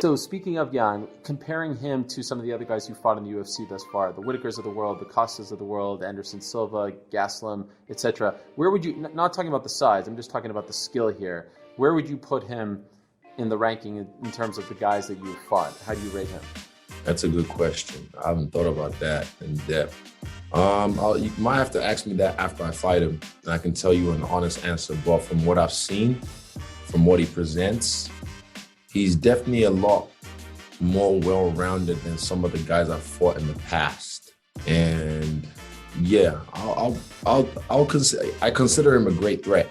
So speaking of Jan, comparing him to some of the other guys who fought in the UFC thus far, the Whitakers of the world, the Costas of the world, Anderson Silva, Gaslam, etc., where would you, not talking about the size, I'm just talking about the skill here, where would you put him in the ranking in terms of the guys that you've fought? How do you rate him? That's a good question. I haven't thought about that in depth. You might have to ask me that after I fight him, and I can tell you an honest answer. But from what I've seen, from what he presents, he's definitely a lot more well-rounded than some of the guys I've fought in the past. And yeah, I consider him a great threat.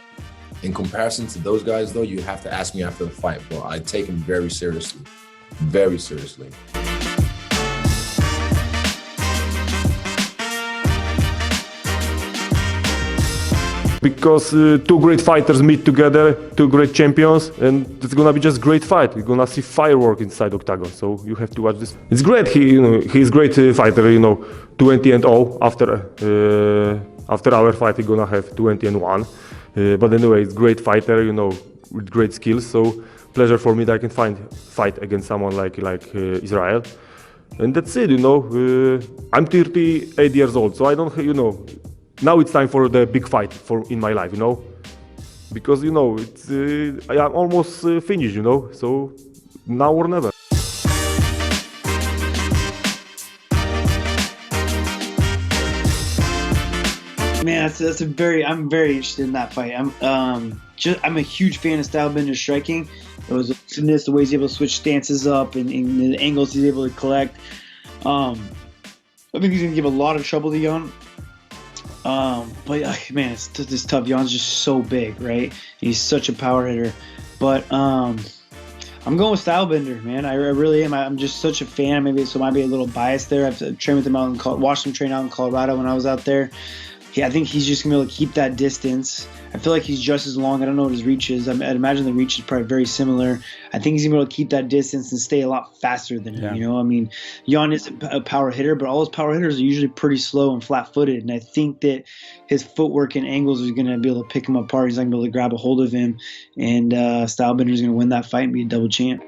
In comparison to those guys, though, you have to ask me after the fight. But I take him very seriously, very seriously. Because two great fighters meet together, two great champions, and it's gonna be just great fight. You're gonna see firework inside octagon, so you have to watch this. It's great. He's great fighter. 20-0 after our fight. He's gonna have 20-1. But anyway, it's great fighter. With great skills. So pleasure for me that I can fight against someone like Israel, and that's it. I'm 38 years old, so I don't. Now it's time for the big fight in my life, because it's I'm almost finished, so now or never. Man, I'm very interested in that fight. I'm a huge fan of Stylebender's striking. It was the way he's able to switch stances up and the angles he's able to collect. I think he's gonna give a lot of trouble to Jan. But man, it's tough. Jan's just so big, right? He's such a power hitter. But I'm going with Stylebender, man. I really am. I'm just such a fan. Maybe I might be a little biased there. I've trained with him watched him train out in Colorado when I was out there. I think he's just gonna be able to keep that distance. I feel like he's just as long. I don't know what his reach is. I'd imagine the reach is probably very similar. I think he's gonna be able to keep that distance and stay a lot faster than him. Yeah. Jan is a power hitter, but all his power hitters are usually pretty slow and flat-footed. And I think that his footwork and angles are gonna be able to pick him apart. He's not gonna be able to grab a hold of him, and Stylebender is gonna win that fight and be a double champ.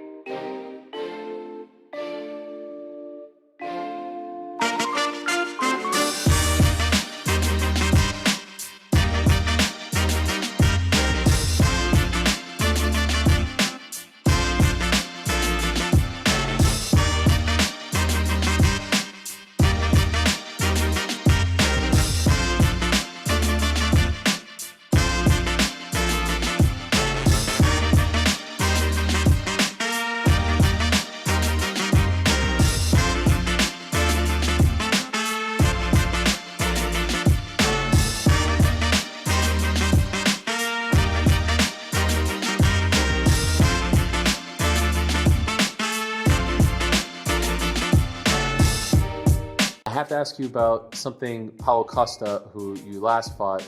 I have to ask you about something Paulo Costa, who you last fought,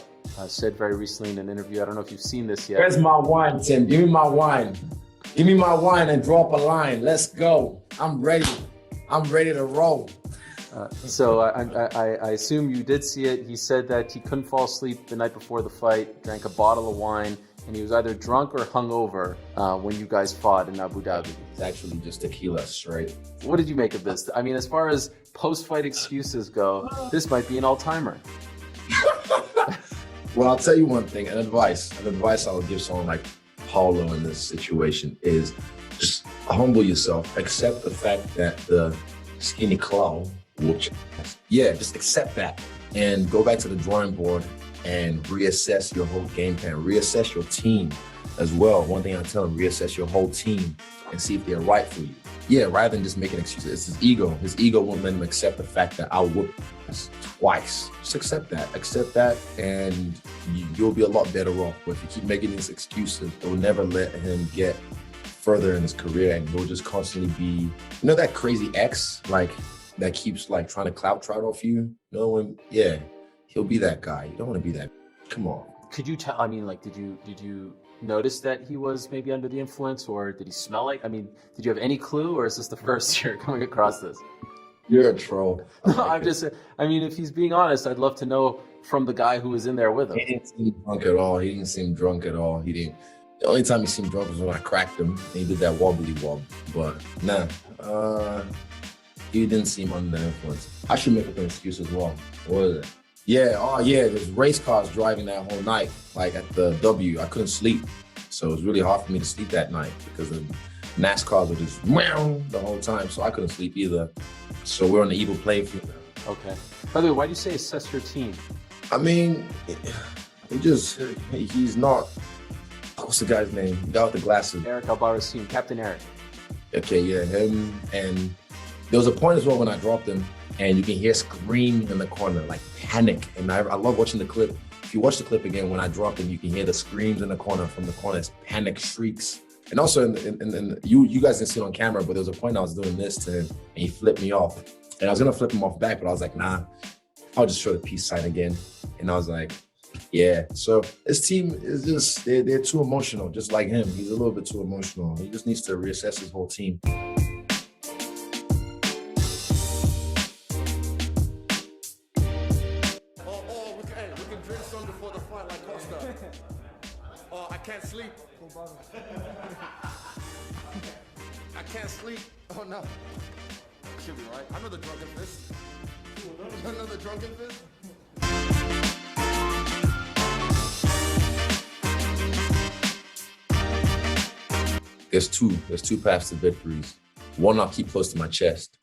said very recently in an interview. I don't know if you've seen this yet. Where's my wine, Tim? Give me my wine. Give me my wine and drop a line. Let's go. I'm ready. I'm ready to roll. So I assume you did see it. He said that he couldn't fall asleep the night before the fight, drank a bottle of wine, and he was either drunk or hungover when you guys fought in Abu Dhabi. It's actually just tequila, straight. What did you make of this? I mean, as far as post-fight excuses go, this might be an all-timer. Well, I'll tell you one thing, an advice I would give someone like Paulo in this situation is just humble yourself. Accept the fact that the skinny clown will change. Yeah, just accept that and go back to the drawing board and reassess your whole game plan, reassess your team as well. One thing I tell him, reassess your whole team and see if they're right for you. Yeah, rather than just making excuses. It's his ego. His ego won't let him accept the fact that I'll whoop us twice. Just accept that, and you'll be a lot better off. But if you keep making these excuses, it will never let him get further in his career, and he'll just constantly be, that crazy ex, that keeps trying to clout trot off you. Yeah, he'll be that guy. You don't want to be that. Come on. Could you tell? I mean, did you notice that he was maybe under the influence, or did he smell like? I mean, did you have any clue, or is this the first you're coming across this? You're a troll. No, I mean, if he's being honest, I'd love to know from the guy who was in there with him. He didn't seem drunk at all. He didn't. The only time he seemed drunk was when I cracked him and he did that wobbly wob. But nah, he didn't seem under the influence. I should make up an excuse as well. What was it? Yeah, oh yeah, there's race cars driving that whole night, like at the W. I couldn't sleep. So it was really hard for me to sleep that night because the NASCARs were just meow the whole time. So I couldn't sleep either. So we're on the evil playing field now. Okay. By the way, why do you say assess your team? I mean, he's not, what's the guy's name? The guy with the glasses. Eric Albarra's team, Captain Eric. Okay, yeah, him. And there was a point as well when I dropped him and you can hear screaming in the corner, like panic. And I love watching the clip. If you watch the clip again, when I dropped him, you can hear the screams in the corner from the corner, it's panic shrieks. And also, you guys didn't see it on camera, but there was a point I was doing this to him and he flipped me off. And I was gonna flip him off back, but I was like, nah, I'll just show the peace sign again. And I was like, yeah. So this team is just, they're too emotional, just like him. He's a little bit too emotional. He just needs to reassess his whole team. We can drink some before the fight like Costa. Oh, I can't sleep. I can't sleep. Oh no. Should be right. Another drunken fist. Another drunken fist. There's two paths to victories. One I'll keep close to my chest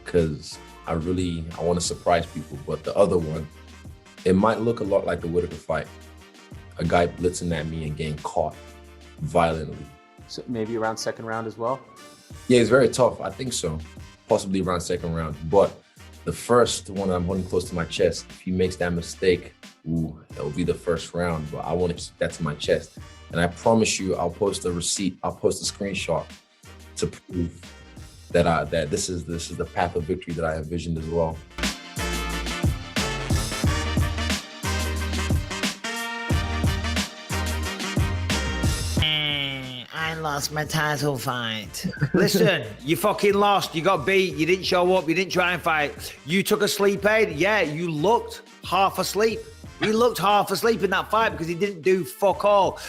because I want to surprise people. But the other one, it might look a lot like the Whittaker fight. A guy blitzing at me and getting caught violently. So maybe around second round as well? Yeah, it's very tough. I think so. Possibly around second round. But the first one that I'm holding close to my chest, if he makes that mistake, it'll be the first round. But I want to keep that to my chest. And I promise you, I'll post a receipt. I'll post a screenshot to prove that this is the path of victory that I envisioned as well. I lost my title fight. Listen, you fucking lost. You got beat. You didn't show up. You didn't try and fight. You took a sleep aid. Yeah, you looked half asleep. He looked half asleep in that fight because he didn't do fuck all.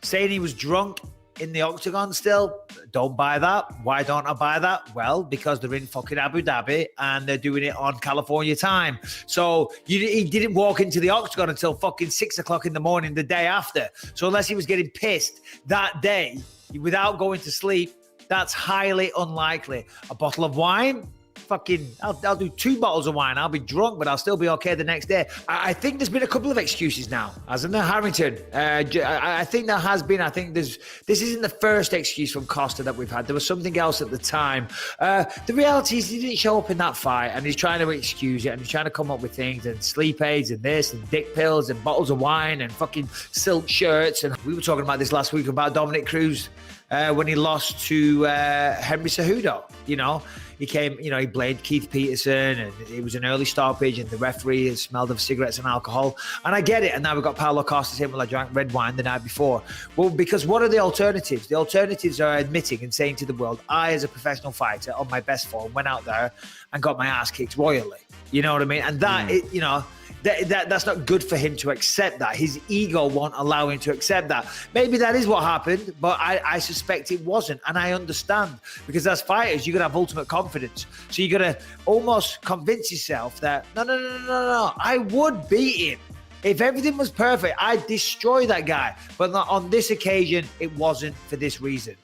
Saying he was drunk in the octagon still, don't buy that. Why don't I buy that? Well, because they're in fucking Abu Dhabi and they're doing it on California time. So he didn't walk into the octagon until fucking 6 o'clock in the morning the day after. So unless he was getting pissed that day without going to sleep, that's highly unlikely. A bottle of wine? Fucking, I'll do 2 bottles of wine. I'll be drunk, but I'll still be okay the next day. I think there's been a couple of excuses now, hasn't there, Harrington? I think there has been. I think this isn't the first excuse from Costa that we've had. There was something else at the time. The reality is he didn't show up in that fight, and he's trying to excuse it, and he's trying to come up with things, and sleep aids, and this, and dick pills, and bottles of wine, and fucking silk shirts. And we were talking about this last week about Dominic Cruz when he lost to Henry Cejudo. You know, he came, he blamed Keith Peterson and it was an early stoppage and the referee smelled of cigarettes and alcohol. And I get it. And now we've got Paulo Costa saying, well, I drank red wine the night before. Well, because what are the alternatives? The alternatives are admitting and saying to the world, I, as a professional fighter on my best form, went out there and got my ass kicked royally. You know what I mean? And that, that's not good for him to accept that. His ego won't allow him to accept that. Maybe that is what happened, but I suspect it wasn't. And I understand, because as fighters, you're going to have ultimate confidence. So you're going to almost convince yourself that, no, I would beat him. If everything was perfect, I'd destroy that guy. But not on this occasion, it wasn't for this reason.